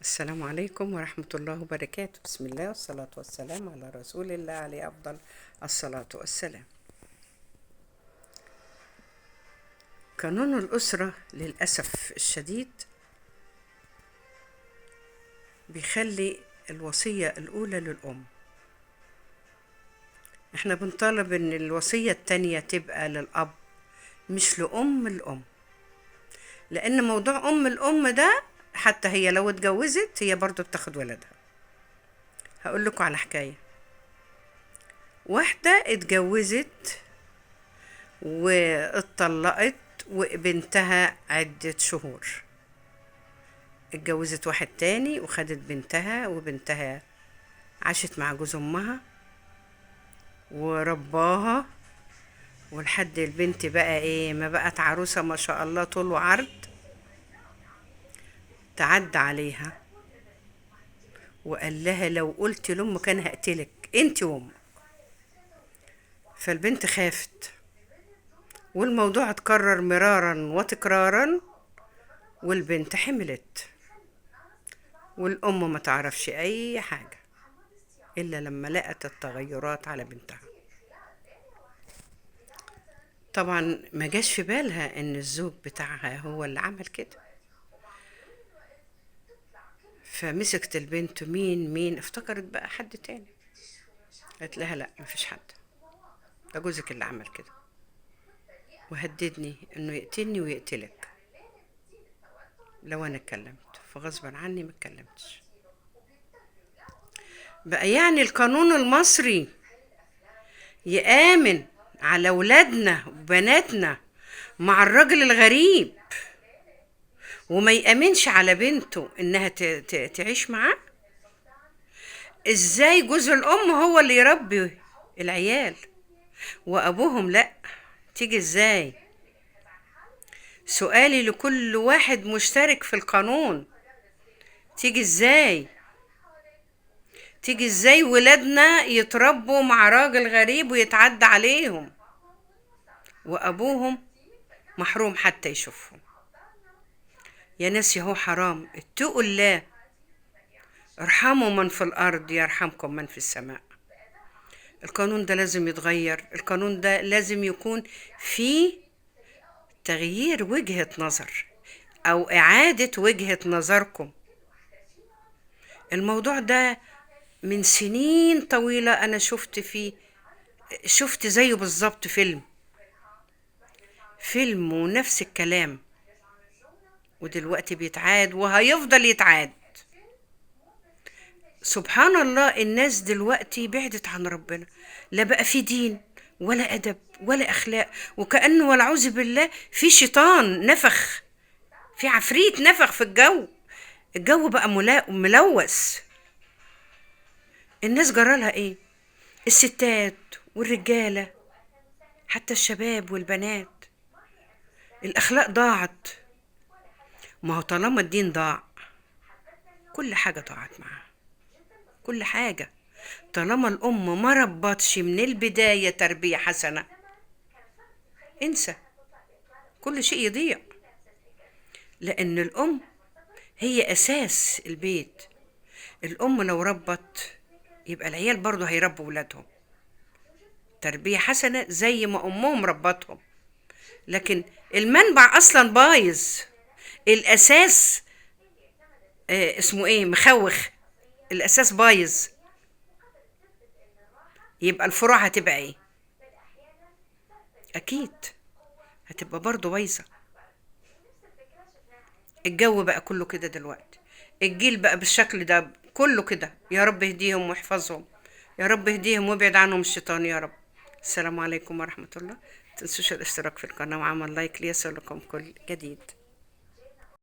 السلام عليكم ورحمة الله وبركاته. بسم الله والصلاة والسلام على رسول الله عليه أفضل الصلاة والسلام. قانون الأسرة للأسف الشديد بيخلي الوصية الأولى للأم. احنا بنطالب ان الوصية التانية تبقى للأب مش لأم الأم، لأن موضوع أم الأم ده حتى هي لو اتجوزت هي برضو بتاخد ولدها. هقول لكم على حكاية. واحدة اتجوزت واتطلقت وبنتها عدة شهور، اتجوزت واحد تاني وخدت بنتها، وبنتها عاشت مع جوز امها ورباها، ولحد البنت بقى ايه ما بقت عروسة ما شاء الله طول وعرض. تعدى عليها وقال لها لو قلت لامك انا هقتلك انت وامك. فالبنت خافت والموضوع اتكرر مرارا وتكرارا، والبنت حملت والأم ما تعرفش أي حاجة إلا لما لقت التغيرات على بنتها. طبعا ما جاش في بالها إن الزوج بتاعها هو اللي عمل كده، فمسكت البنت مين افتكرت بقى حد تاني. قالت لها لا مفيش حد، ده جوزك اللي عمل كده، وهددني إنه يقتلني ويقتلك لو أنا اتكلمت، فغصبا عني ما اتكلمتش. بقى يعني القانون المصري يآمن على ولادنا وبناتنا مع الراجل الغريب، وما يأمنش على بنته انها تعيش معاه؟ ازاي جوز الام هو اللي يربي العيال وابوهم لا؟ تيجي ازاي؟ سؤالي لكل واحد مشترك في القانون، تيجي ازاي؟ تيجي ازاي ولادنا يتربوا مع راجل غريب ويتعدى عليهم وابوهم محروم حتى يشوفهم؟ يا ناس يهو حرام، اتقوا الله، ارحموا من في الارض يرحمكم من في السماء. القانون ده لازم يتغير، القانون ده لازم يكون فيه تغيير وجهة نظر او اعادة وجهة نظركم. الموضوع ده من سنين طويلة انا شفت زيه بالظبط فيلم ونفس الكلام، ودلوقتي بيتعاد وهيفضل يتعاد. سبحان الله، الناس دلوقتي بعدت عن ربنا، لا بقى في دين ولا أدب ولا أخلاق، وكأنه والعوذ بالله في شيطان نفخ، في عفريت نفخ في الجو بقى ملوث. الناس جرالها ايه؟ الستات والرجالة حتى الشباب والبنات، الأخلاق ضاعت. ما هو طالما الدين ضاع كل حاجة ضاعت معاه، كل حاجة. طالما الأم ما ربطش من البداية تربية حسنة انسى، كل شيء يضيع. لأن الأم هي أساس البيت. الأم لو ربت يبقى العيال برضو هيربوا ولادهم تربية حسنة زي ما أمهم ربتهم. لكن المنبع أصلا بايظ، الأساس اسمه ايه مخوخ، الأساس بايظ، يبقى الفروع هتبقى ايه؟ أكيد هتبقى برضو بايظة. الجو بقى كله كده دلوقتي، الجيل بقى بالشكل ده كله كده. يا رب يهديهم ويحفظهم، يا رب يهديهم ويبعد عنهم الشيطان يا رب. السلام عليكم ورحمة الله. متنسوش الاشتراك في القناة وعمل لايك ليصلكم كل جديد.